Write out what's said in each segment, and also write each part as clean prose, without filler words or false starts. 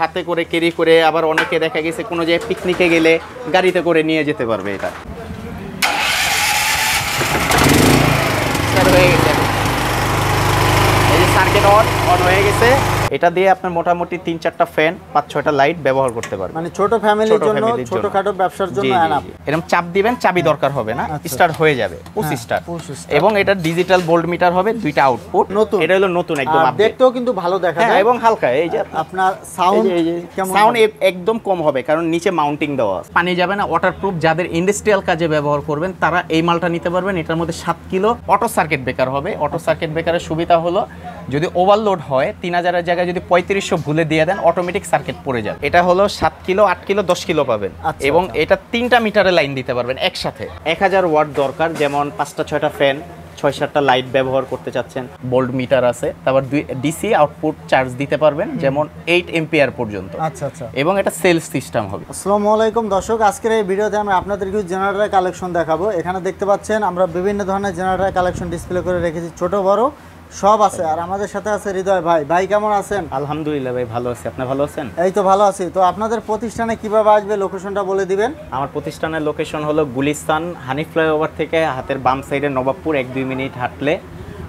হাতে করে ক্যারি করে, আবার অনেকে দেখা গেছে কোনো জায়গায় পিকনিকে গেলে গাড়িতে করে নিয়ে যেতে পারবে। এটা হয়ে গেছে, এই যে সার্কিট অন হয়ে গেছে। এটা দিয়ে আপনার মোটামুটি 3-4টা ফ্যান, 5-6টা লাইট ব্যবহার করতে পারবেন। মানে ছোট ফ্যামিলির জন্য, ছোটখাটো ব্যবসার জন্য এনাফ। এরকম চাপ দিবেন, চাবি দরকার হবে না, স্টার্ট হয়ে যাবে, পুশ স্টার্ট। এবং এটা ডিজিটাল বোল্ট মিটার হবে, দুইটা আউটপুট নতুন। এটা হলো নতুন একদম আপডেট। দেখতেও কিন্তু ভালো দেখা যায় এবং হালকা। এই যে আপনার সাউন্ড কেমন? সাউন্ড একদম কম হবে, কারণ নিচে মাউন্টিং দেওয়া আছে। পানি যাবে না, ওয়াটারপ্রুফ। যাদের ইন্ডাস্ট্রিয়াল কাজে ব্যবহার করবেন তারা এই মালটা নিতে পারবেন। এটার মধ্যে 7 কিলো অটো সার্কিট ব্রেকার হবে। অটো সার্কিট ব্রেকারের সুবিধা হলো যদি ওভারলোড হয় 3000 এর জায়গায় যদি 3500 ভুলে দিয়ে দেন, অটোমেটিক সার্কিট পড়ে যাবে। এটা হলো 7 কিলো, 8 কিলো, 10 কিলো পাবেন। এবং এটা 3টা মিটারে লাইন দিতে পারবেন একসাথে। 1000 ওয়াট দরকার, যেমন 5টা-6টা ফ্যান, 6-7টা লাইট ব্যবহার করতে চাচ্ছেন। বোল্ট মিটার আছে, তারপর ডিসি আউটপুট চার্জ দিতে পারবেন, যেমন 8 এম্পিয়ার পর্যন্ত। আচ্ছা আচ্ছা। এবং এটা সেলস সিস্টেম হবে। আসসালামু আলাইকুম দর্শক, আজকের এই ভিডিওতে আমি আপনাদেরকে জেনারেটর কালেকশন দেখাবো। এখানে দেখতে পাচ্ছেন আমরা বিভিন্ন ধরনের জেনারেটর কালেকশন ডিসপ্লে করে রেখেছি, ছোট বড় সব আছে। আর আমাদের সাথে আছে হৃদয় ভাই। ভাই কেমন আছেন? আলহামদুলিল্লাহ ভাই, ভালো আছি। আপনি ভালো আছেন? এই তো ভালো আছি। তো আপনাদের প্রতিষ্ঠানে কিভাবে আসবে, লোকেশনটা বলে দিবেন। আমার প্রতিষ্ঠানের লোকেশন হলো গুলিস্তান হানি ফ্লাইওভার থেকে হাতের বাম সাইডে নবাবপুর 1-2 মিনিট হাঁটলে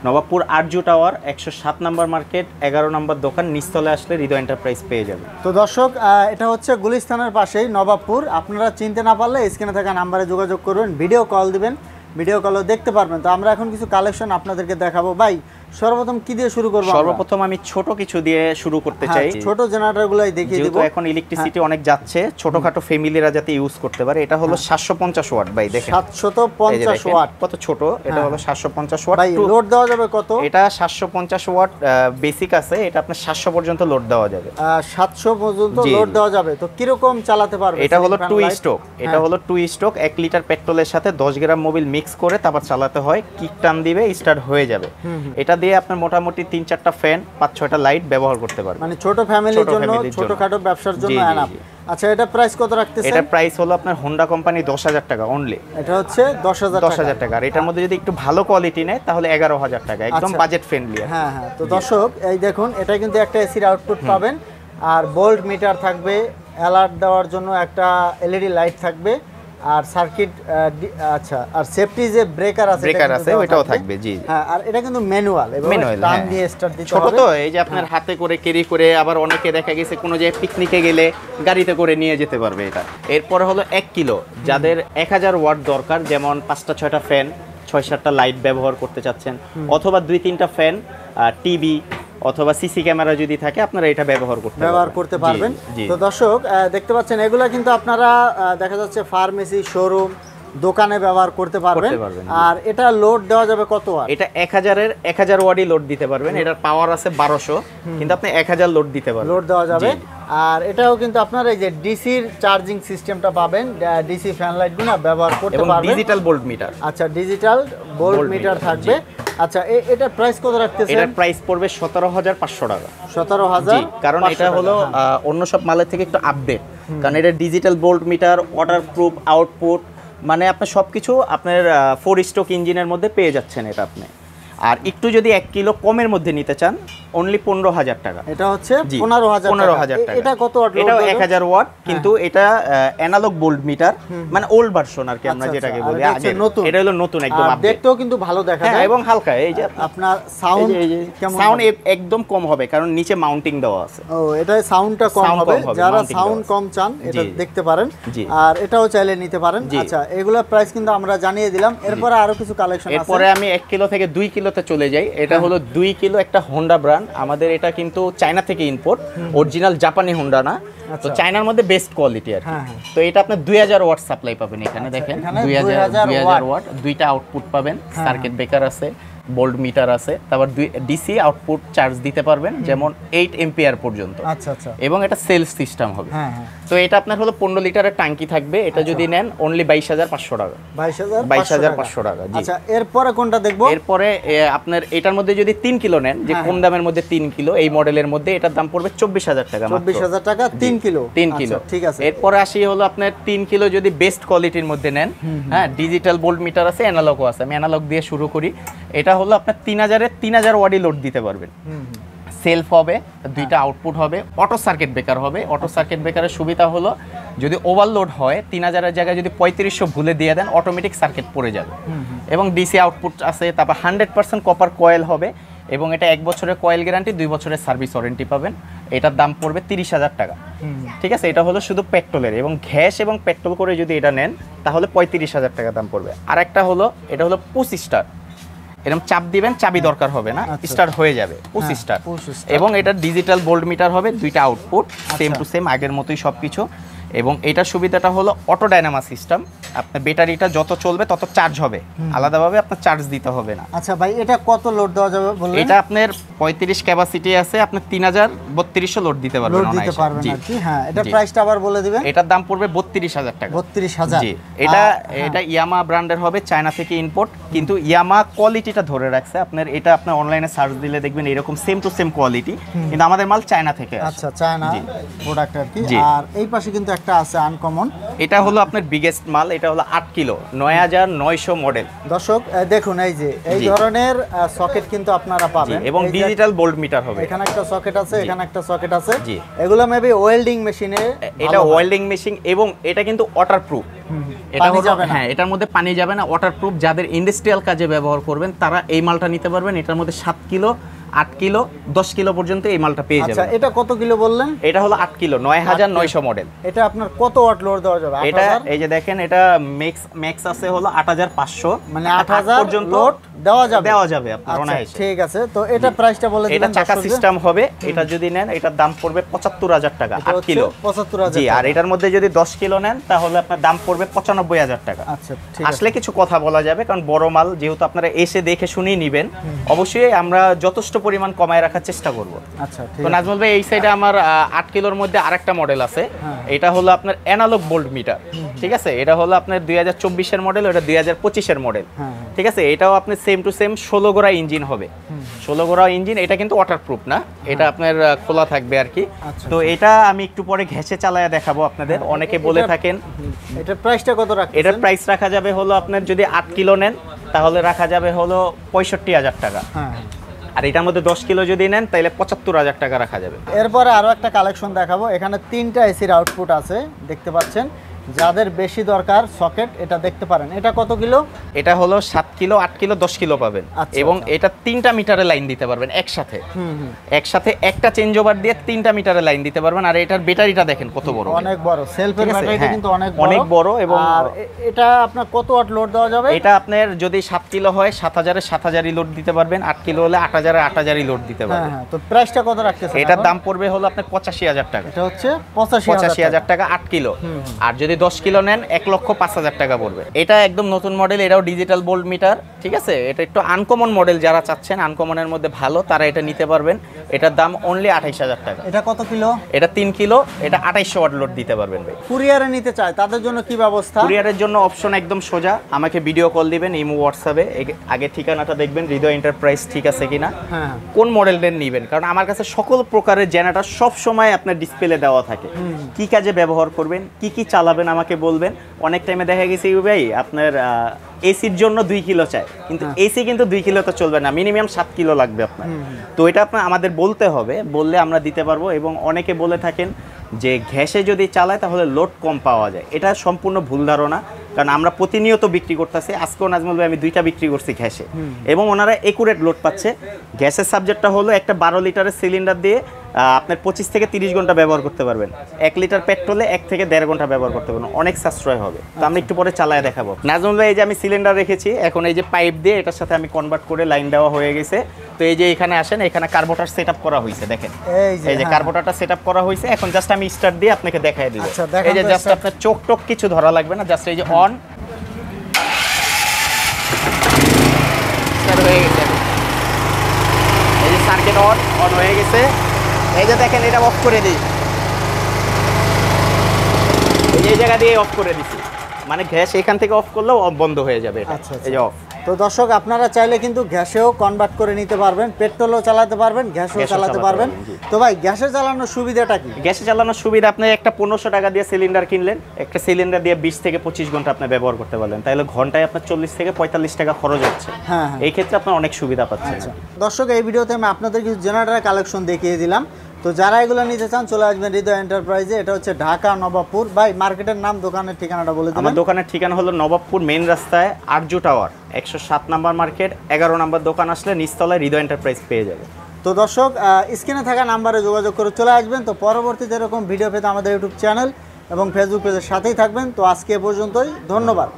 নবাবপুর আরজু টাওয়ার 107 নম্বর মার্কেট 11 নম্বর দোকান, নিচতলে আসলে হৃদয় এন্টারপ্রাইজ পেয়ে যাবে। তো দর্শক, এটা হচ্ছে গুলিস্তানের পাশেই নবাবপুর। আপনারা চিনতে না পারলে স্ক্রিনে থাকা নাম্বারে যোগাযোগ করবেন, ভিডিও কল দিবেন, ভিডিও কলও দেখতে পারবেন। তো আমরা এখন কিছু কালেকশন আপনাদেরকে দেখাবো। ভাই সর্বপ্রথম কি দিয়ে শুরু করব? সর্বপ্রথম আমি ছোট কিছু দিয়ে শুরু করতে চাই। ছোট জেনারেটরগুলাই দেখিয়ে দিব। এখন ইলেকট্রিসিটি অনেক যাচ্ছে, ছোটখাটো ফ্যামিলিরা যাতে ইউজ করতে পারে। এটা হলো 750 ওয়াট। ভাই দেখেন 750 ওয়াট, কত ছোট। এটা হলো 750 ওয়াট। ভাই লোড দেওয়া যাবে কত? এটা 750 ওয়াট বেসিক আছে, এটা আপনার 700 পর্যন্ত লোড দেওয়া যাবে। 700 পর্যন্ত লোড দেওয়া যাবে। তো কি রকম চালাতে পারবে? এটা হলো 2 স্ট্রোক। এটা হলো 2 স্ট্রোক, 1 লিটার পেট্রোলের সাথে 10 গ্রাম মোবিল মিক্স করে তারপর চালাতে হয়। কিক টান দিবে, স্টার্ট হয়ে যাবে। এটা দিয়ে আপনার মোটামুটি 3-4টা ফ্যান, 5-6টা লাইট ব্যবহার করতে পারবেন। মানে ছোট ফ্যামিলির জন্য, ছোটখাটো ব্যবসার জন্য এনাফ। আচ্ছা, এটা প্রাইস কত রাখতেছেন? এটা প্রাইস হলো আপনার হোন্ডা কোম্পানি 10,000 টাকা অনলি। এটা হচ্ছে 10,000 টাকা। আর এটার মধ্যে যদি একটু ভালো কোয়ালিটি নেয় তাহলে 11,000 টাকা, একদম বাজেট ফ্রেন্ডলি। হ্যাঁ হ্যাঁ। তো দর্শক এই দেখুন, এটা কিন্তু একটা এসির আউটপুট পাবেন, আর বোল্ট মিটার থাকবে, অ্যালার্ট দেওয়ার জন্য একটা এলইডি লাইট থাকবে, আর সার্কিট আচ্ছা, আর সেফটি যে ব্রেকার আছে ওইটাও থাকবে। জি হ্যাঁ। আর এটা কিন্তু ম্যানুয়াল, টান দিয়ে স্টার্ট দিতে হবে। ছোট তো, এই যে আপনার হাতে করে ক্যারি করে, আবার অনেকে দেখা গেছে কোনো জায়গায় পিকনিকে গেলে গাড়িতে করে নিয়ে যেতে পারবে এটা। এরপরে হলো 1 কিলো, যাদের 1000 ওয়াট দরকার, যেমন 5টা-6টা ফ্যান, 6-7টা লাইট ব্যবহার করতে চাচ্ছেন, অথবা 2-3টা ফ্যান, টিভি অথবা সিসি ক্যামেরা যদি থাকে আপনারা এটা ব্যবহার করতে পারবেন। তো দর্শক দেখতে পাচ্ছেন, এগুলা কিন্তু আপনারা দেখা যাচ্ছে ফার্মেসি, শোরুম, দোকানে ব্যবহার করতে পারবেন। আর এটা লোড দেওয়া যাবে কত ওয়াট? এটা 1000 ওয়াটই লোড দিতে পারবেন। এটার পাওয়ার আছে 1200, কিন্তু আপনি 1000 লোড দিতে পারবেন, লোড দেওয়া যাবে। আর এটাও কিন্তু আপনারা এই যে ডিসির চার্জিং সিস্টেমটা পাবেন, ডিসি ফ্যান লাইটগুলো ব্যবহার করতে পারবেন। Digital bolt metre. আচ্ছা, ডিজিটাল বোল্ট মিটার থাকবে। আচ্ছা, এটা প্রাইস কত রাখতেছেন? এটার প্রাইস পড়বে 17,500 টাকা। 17,000, কারণ এটা হলো অন্য সব মালের থেকে একটু আপডেট, কারণ এটা digital bolt metre, waterproof, output, মানে আপনি সবকিছু আপনার 4 স্ট্রোক ইঞ্জিনের মধ্যে পেয়ে যাচ্ছেন এটা আপনি। আর একটু যদি 1 কিলো কমের মধ্যে নিতে চান, অনলি 15,000 টাকা। এটা হচ্ছে 15,000 টাকা। এটা কত ওয়াট? এটাও 1000 ওয়াট, কিন্তু এটা অ্যানালগ বোল্ট মিটার, মানে ওল্ড ভার্সন আর কি আমরা যেটাকে বলি। এটা হলো নতুন একদম আপডেট। দেখতেও কিন্তু ভালো দেখা যায় এবং হালকা। এই যে আপনার সাউন্ড কেমন? সাউন্ড একদম কম হবে, কারণ নিচে মাউন্টিং দেওয়া আছে। ও, এটা সাউন্ডটা কম হবে। যারা সাউন্ড কম চান এটা দেখতে পারেন, আর এটাও চাইলে নিতে পারেন। আচ্ছা, এগুলা প্রাইস কিন্তু আমরা জানিয়ে দিলাম। এরপরে আরো কিছু কালেকশন আছে। এরপরে আমি 1 কিলো থেকে 2 কিলোতে চলে যাই। এটা হলো 2 কিলো, একটা হোন্ডা ব্র্যান্ড। আমাদের এটা কিন্তু চায়না থেকে ইম্পোর্ট, অরিজিনাল জাপানি হোন্ডা না। তো চায়নার মধ্যে বেস্ট কোয়ালিটি আর কি। তো এটা আপনি 2000 ওয়াট সাপ্লাই পাবেন এখানে। দেখেন 2000 ওয়াট, 2টা আউটপুট পাবেন, সার্কিট ব্রেকার আছে, বোল্ট মিটার আছে, তারপর ডিসি আউটপুট চার্জ দিতে পারবেন, যেমন 8 এম্পিয়ার পর্যন্ত। আচ্ছা আচ্ছা। এবং এটা সেলস সিস্টেম হবে। তো এটা আপনার হলো 15 লিটারের ট্যাঙ্কি থাকবে। এটা যদি নেন অনলি 22,500 টাকা। 22,500 টাকা। জি। আচ্ছা, এরপরে কোনটা দেখবো? এরপরে আপনার এটার মধ্যে যদি 3 কিলো নেন, যে কম দামের মধ্যে 3 কিলো, এই মডেলের মধ্যে এটার দাম পড়বে 24,000 টাকা। 24,000 টাকা 3 কিলো। 3 কিলো, ঠিক আছে। এরপরে আসি হলো আপনার 3 কিলো যদি বেস্ট কোয়ালিটির মধ্যে নেন, হ্যাঁ, ডিজিটাল বোল্ট মিটার আছে, অ্যানালগও আছে। আমি অ্যানালগ দিয়ে শুরু করি। এটা হলো আপনার 3000 ওয়াটই লোড দিতে পারবেন। সেলফ হবে, দুইটা আউটপুট হবে, অটো সার্কিট ব্রেকার হবে। অটো সার্কিট ব্রেকারের সুবিধা হলো যদি ওভারলোড হয় 3000-এর জায়গায় যদি 3500 ভুলে দিয়ে দেন অটোমেটিক সার্কিট পড়ে যাবে। এবং ডিসি আউটপুট আছে, তারপর 100% কপার কয়েল হবে এবং এটা 1 বছরের কয়েল গ্যারান্টি, 2 বছরের সার্ভিস ওয়ারেন্টি পাবেন। এটার দাম পড়বে 30,000 টাকা। ঠিক আছে, এটা হলো শুধু পেট্রোলের, এবং গ্যাস এবং পেট্রোল করে যদি এটা নেন তাহলে 35,000 টাকা দাম পড়বে। আর একটা হলো এটা হলো পুশ স্টার, এরকম চাপ দিবেন, চাবি দরকার হবে না, স্টার্ট হয়ে যাবে, পুশ স্টার। এবং এটা ডিজিটাল ভোল্ট মিটার হবে, দুইটা আউটপুট সেম টু সেম আগের মতোই সবকিছু। এবং এটার সুবিধাটা হলো অটো ডায়নামা সিস্টেম, আপনার ব্যাটারিটা যত চলবে তত চার্জ হবে, আলাদাভাবে আপনার চার্জ দিতে হবে না। আচ্ছা ভাই, এটা কত লোড দেওয়া যাবে বললেন? এটা আপনার 35 ক্যাপাসিটি আছে, আপনি 3200 লোড দিতে পারবেন। লোড দিতে পারবেন আর কি। হ্যাঁ, এটা প্রাইসটা আবার বলে দিবেন। এটার দাম পড়বে 32,000 টাকা। 32,000। জি, এটা ইয়ামা ব্র্যান্ডের হবে, চায়না থেকে ইম্পোর্ট, কিন্তু ইয়ামা কোয়ালিটিটা ধরে রাখছে। আপনার এটা আপনার অনলাইনে সার্চ দিলে দেখবেন এরকম সেম টু সেম কোয়ালিটি, কিন্তু আমাদের মাল চায়না থেকে আসে। আচ্ছা, চায়না প্রোডাক্ট আর কি। আর এই পাশে কিন্তু একটা আছে আনকমন, এটা হলো আপনার বিগেস্ট মাল, এটা হলো 8 কিলো 9900 মডেল। দর্শক দেখুন, এই যে এই ধরনের সকেট কিন্তু আপনারা পাবেন, এবং ডিজিটাল ভোল্ট মিটার হবে। এখানে একটা সকেট আছে, এখানে একটা সকেট আছে। এগুলো মেবি ওয়েল্ডিং মেশিনে, এটা ওয়েল্ডিং মেশিন, এবং এটা কিন্তু ওয়াটারপ্রুফ। এটা হলো, হ্যাঁ, এটার মধ্যে পানি যাবে না, ওয়াটারপ্রুফ। যাদের ইন্ডাস্ট্রিয়াল কাজে ব্যবহার করবেন তারা এই মালটা নিতে পারবেন। এটার মধ্যে 7 কিলো, 8 কিলো, 10 কিলো পর্যন্ত এই মালটা পেয়ে যাবেন। আচ্ছা, এটা কত কিলো বললেন? এটা হলো 8 কিলো 9900 মডেল। এটা আপনার কত ওয়াট লোড দেওয়া যাবে? এটা এই যে দেখেন, এটা ম্যাক্স আছে হলো 8500, মানে 8000 পর্যন্ত লোড দেওয়া যাবে আপনার অনায়াসে। ঠিক আছে, তো এটা প্রাইসটা বলে দিবেন। এটা চাকা সিস্টেম হবে, এটা যদি নেন এটার দাম পড়বে 75000 টাকা 8 কিলো। 75000। জি, আর এটার মধ্যে যদি 10 কিলো নেন তাহলে আপনার দাম পড়বে 95000 টাকা। আচ্ছা, ঠিক আছে। আসলে কিছু কথা বলা যাবে, কারণ বড় মাল যেহেতু আপনারা এসে দেখে শুনেই নেবেন, অবশ্যই আমরা যথেষ্ট পরিমাণ কমায় রাখার চেষ্টা করব। আচ্ছা, ঠিক তো আছে। নাজমুল ভাই, এই সাইডে আমার 8 কিলোর মধ্যে আরেকটা মডেল আছে। এটা হলো আপনার অ্যানালগ ভোল্ট মিটার। ঠিক আছে, এটা হলো আপনার 2024 এর মডেল, ওটা 2025 এর মডেল। ঠিক আছে, এটাও আপনি সেম টু সেম 16 গোড়া ইঞ্জিন হবে। 16 গোড়া ইঞ্জিন, এটা কিন্তু ওয়াটারপ্রুফ না, এটা আপনার খোলা থাকবে আর কি। তো এটা আমি একটু পরে ঘেঁষে চালায়া দেখাবো আপনাদের। অনেকে বলে থাকেন এটার প্রাইসটা কত রাখছেন? এটার প্রাইস রাখা যাবে হলো আপনার যদি 8 কিলো নেন তাহলে রাখা যাবে হলো 65,000 টাকা। আর এটার মধ্যে 10 কিলো যদি নেন তাহলে 75,000 টাকা রাখা যাবে। এরপরে আরো একটা কালেকশন দেখাবো। এখানে 3টা এসির আউটপুট আছে, দেখতে পাচ্ছেন। যাদের বেশি দরকার সকেট, এটা দেখতে পারেন। এটা কত কিলো? এটা হলো 7 কিলো, 8 কিলো, 10 কিলো পাবেন। এবং এটা 3টা মিটারে লাইন দিতে পারবেন একসাথে। একসাথে একটা চেঞ্জ ওভার দিয়ে 3টা মিটারে লাইন দিতে পারবেন। আর এটার ব্যাটারিটা দেখেন কত বড়, অনেক বড়। সেলফের ব্যাটারিটা কিন্তু অনেক বড়। এবং আর এটা আপনার কত ওয়াট লোড দেওয়া যাবে? এটা আপনার যদি 7 কিলো হয় 7000 এ 7000ই লোড দিতে পারবেন, 8 কিলো হলে 8000 এ 8000ই লোড দিতে পারবেন। হ্যাঁ, তো প্রাইসটা কত রাখতেছেন? এটার দাম পড়বে হলো আপনার 85,000 টাকা। এটা হচ্ছে 85,000 টাকা 8 কিলো। আর যদি 10 কিলো নেন 1,05,000 টাকা পড়বে। এটা একদম নতুন মডেল, এটাও ডিজিটাল ভোল্ট মিটার। ঠিক আছে, এটা একটু আনকমন মডেল, যারা চাচ্ছেন আনকমনের মধ্যে ভালো তারা এটা নিতে পারবেন। এটার দাম অনলি 28,000 টাকা। এটা কত কিলো? এটা 3 কিলো, এটা 2800 ওয়াট লোড দিতে পারবেন ভাই। কুরিয়ারে নিতে চায় তাদের জন্য কি ব্যবস্থা? কুরিয়ারের জন্য অপশন একদম সোজা, আমাকে ভিডিও কল দিবেন, ইমো হোয়াটসঅ্যাপে। আগে ঠিকানাটা দেখবেন হৃদয় এন্টারপ্রাইজ ঠিক আছে কিনা, কোন মডেলটা নেবেন। কারণ আমার কাছে সকল প্রকারের জেনারেটর সব সময় আপনার ডিসপ্লে দেওয়া থাকে, কি কাজে ব্যবহার করবেন, কি কি চালাবেন আমাকে বলবেন। অনেক টাইমে দেখা গেছে ভাই আপনার এসির জন্য 2 কিলো চাই, কিন্তু এসি কিন্তু 2 কিলো তো চলবে না, মিনিমাম 7 কিলো লাগবে আপনার। তো এটা আপনার আমাদের বলতে হবে, বললে আমরা দিতে পারবো। এবং অনেকে বলে থাকেন যে গ্যাসে যদি চালায় তাহলে লোড কম পাওয়া যায়, এটা সম্পূর্ণ ভুল ধারণা। কারণ আমরা প্রতিনিয়ত বিক্রি করতেছি, আজকেও নাজমুল ভাই আমি 2টা বিক্রি করছি গ্যাসে, এবং ওনারা একুরেট লোড পাচ্ছে। গ্যাসের সাবজেক্টটা হলো একটা 12 লিটারের সিলিন্ডার দিয়ে আপনার 25 থেকে 30 ঘন্টা ব্যবহার করতে পারবেন। 1 লিটার পেট্রোলে 1 থেকে 1.5 ঘন্টা ব্যবহার করতে পারবেন, অনেক সাশ্রয় হবে। তো আমরা একটু পরে চালায় দেখাবো। নাজমুল ভাই, এই যে আমি সিলিন্ডার রেখেছি, এখন এই যে পাইপ দিয়ে এটার সাথে আমি কনভার্ট করে লাইন দেওয়া হয়ে গেছে। তো এই যে এখানে আসেন, এখানে কার্বোটার সেটআপ করা হয়েছে, দেখেন এই যে কার্বোটারটা সেটআপ করা হয়েছে। এখন জাস্ট আমি স্টার্ট দিয়ে আপনাকে দেখাই দিব। এই যে জাস্ট আপনার চোখ টোক কিছু ধরা লাগবে না, জাস্ট এই যে অন হয়ে গেছে। এই যে সার্কিট অন হয়ে গেছে। এই যে দেখেন, এটা অফ করে দিই, এই জায়গা দিয়ে অফ করে দিছি। মানে গ্যাস এখান থেকে অফ করলেও বন্ধ হয়ে যাবে এটা। আচ্ছা, আচ্ছা। এই যে অফ। তো দর্শক আপনারা চাইলে কিন্তু গ্যাসেও কনভার্ট করে নিতে পারবেন, পেট্রোলও চালাতে পারবেন, গ্যাসও গ্যাসও চালাতে চালাতে পারবেন। পারবেন, জি। তো ভাই গ্যাসে চালানোর সুবিধাটা কি? গ্যাসে চালানোর সুবিধা, আপনি একটা 1500 টাকা দিয়ে সিলিন্ডার কিনলেন, একটা সিলিন্ডার দিয়ে 20 থেকে 25 ঘন্টা আপনি ব্যবহার করতে পারলেন, তাহলে ঘন্টায় আপনার 40 থেকে 45 টাকা খরচ হচ্ছে। হ্যাঁ, হ্যাঁ। এই ক্ষেত্রে আপনার অনেক সুবিধা পাচ্ছেন। আচ্ছা দর্শক, এই ভিডিওতে আমি আপনাদের কিছু জেনারেটর কালেকশন দেখিয়ে দিলাম। তো যারা এগুলো নিতে চান চলে আসবেন হৃদয় এন্টারপ্রাইজে। এটা হচ্ছে ঢাকা নবাবপুর। ভাই মার্কেটের নাম, দোকানের ঠিকানাটা বলে দিবেন। আমার দোকানের ঠিকানা হলো নবাবপুর মেইন রাস্তায় Arzu tower 107 number market, 11 number দোকান আসলে নিচতলায় হৃদয় এন্টারপ্রাইজ পেয়ে যাবে। তো দর্শক স্ক্রিনে থাকা নাম্বারে যোগাযোগ করে চলে আসবেন। তো পরবর্তীতে এরকম ভিডিও পেতে আমাদের ইউটিউব চ্যানেল এবং ফেসবুক পেজের সাথেই থাকবেন। তো আজকে এ পর্যন্তই, ধন্যবাদ।